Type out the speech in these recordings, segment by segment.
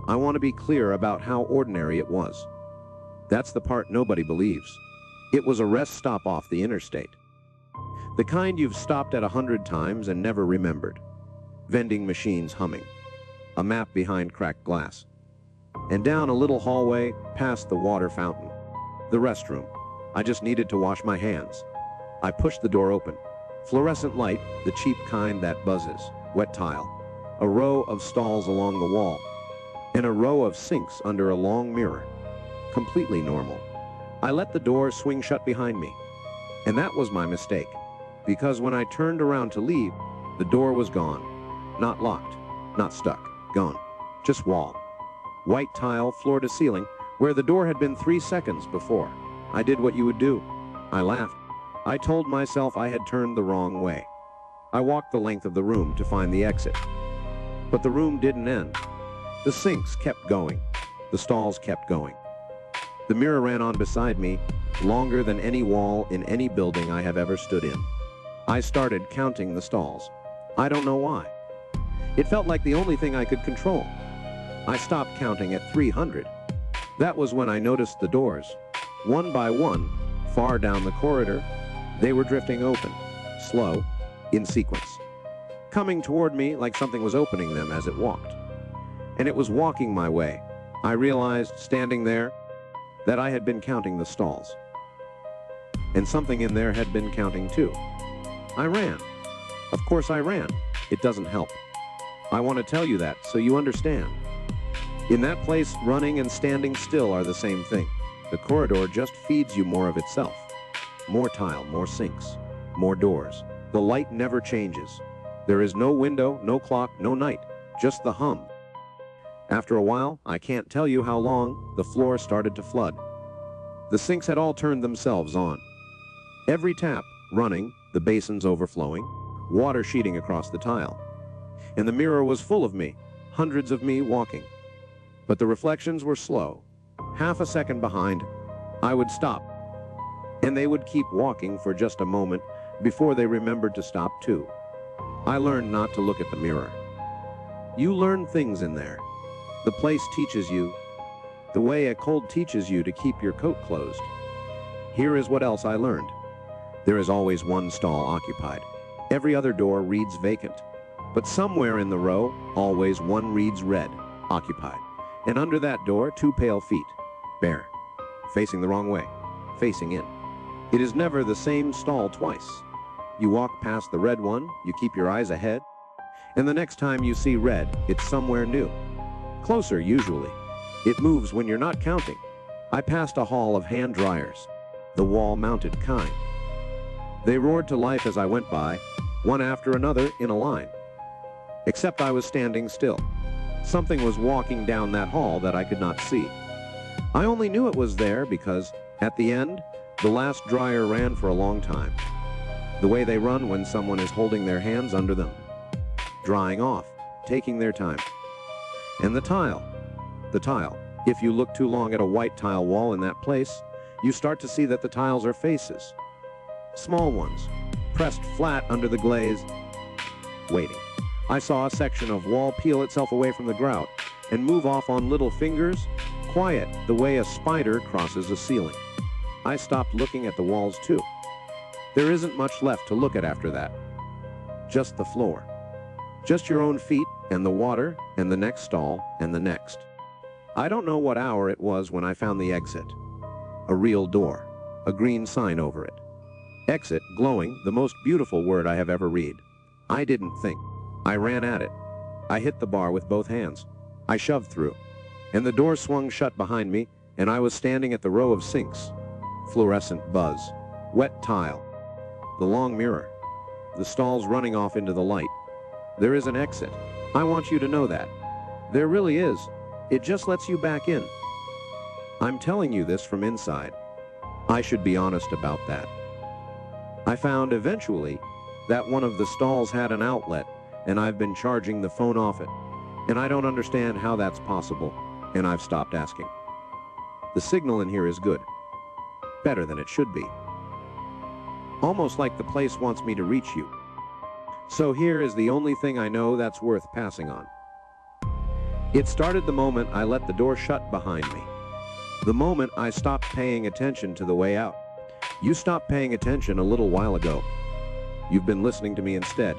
I want to be clear about how ordinary it was. That's the part nobody believes. It was a rest stop off the interstate. The kind you've stopped at 100 times and never remembered. Vending machines humming. A map behind cracked glass. And down a little hallway, past the water fountain. The restroom. I just needed to wash my hands. I pushed the door open. Fluorescent light, the cheap kind that buzzes. Wet tile. A row of stalls along the wall. And a row of sinks under a long mirror. Completely normal. I let the door swing shut behind me. And that was my mistake. Because when I turned around to leave, the door was gone. Not locked. Not stuck. Gone. Just wall. White tile, floor to ceiling, where the door had been 3 seconds before. I did what you would do. I laughed. I told myself I had turned the wrong way. I walked the length of the room to find the exit. But the room didn't end. The sinks kept going. The stalls kept going. The mirror ran on beside me, longer than any wall in any building I have ever stood in. I started counting the stalls. I don't know why. It felt like the only thing I could control. I stopped counting at 300. That was when I noticed the doors. One by one, far down the corridor, they were drifting open, slow, in sequence. Coming toward me like something was opening them as it walked. And it was walking my way. I realized, standing there, that I had been counting the stalls. And something in there had been counting too. I ran. Of course I ran. It doesn't help. I want to tell you that so you understand. In that place, running and standing still are the same thing. The corridor just feeds you more of itself. More tile, more sinks, more doors. The light never changes. There is no window, no clock, no night, just the hum. After a while, I can't tell you how long, the floor started to flood. The sinks had all turned themselves on. Every tap, running, the basins overflowing, water sheeting across the tile. And the mirror was full of me, hundreds of me walking. But the reflections were slow. Half a second behind, I would stop. And they would keep walking for just a moment before they remembered to stop too. I learned not to look at the mirror. You learn things in there. The place teaches you, the way a cold teaches you to keep your coat closed. Here is what else I learned. There is always one stall occupied. Every other door reads vacant. But somewhere in the row, always one reads red, occupied. And under that door, 2 pale feet, bare, facing the wrong way, facing in. It is never the same stall twice. You walk past the red one, you keep your eyes ahead, and the next time you see red, it's somewhere new. Closer, usually. It moves when you're not counting. I passed a hall of hand dryers, the wall-mounted kind. They roared to life as I went by, one after another in a line. Except I was standing still. Something was walking down that hall that I could not see. I only knew it was there because, at the end, the last dryer ran for a long time. The way they run when someone is holding their hands under them. Drying off, taking their time. And the tile. If you look too long at a white tile wall in that place, you start to see that the tiles are faces. Small ones, pressed flat under the glaze, waiting. I saw a section of wall peel itself away from the grout and move off on little fingers, quiet the way a spider crosses a ceiling. I stopped looking at the walls too. There isn't much left to look at after that. Just the floor. Just your own feet and the water and the next stall and the next. I don't know what hour it was when I found the exit. A real door, a green sign over it. Exit, glowing, the most beautiful word I have ever read. I didn't think. I ran at it. I hit the bar with both hands. I shoved through. And the door swung shut behind me, and I was standing at the row of sinks. Fluorescent buzz. Wet tile. The long mirror. The stalls running off into the light. There is an exit. I want you to know that. There really is. It just lets you back in. I'm telling you this from inside. I should be honest about that. I found eventually that one of the stalls had an outlet, and I've been charging the phone off it. And I don't understand how that's possible, and I've stopped asking. The signal in here is good. Better than it should be. Almost like the place wants me to reach you. So here is the only thing I know that's worth passing on. It started the moment I let the door shut behind me. The moment I stopped paying attention to the way out. You stopped paying attention a little while ago. You've been listening to me instead.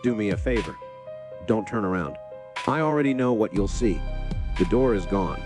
Do me a favor. Don't turn around. I already know what you'll see. The door is gone.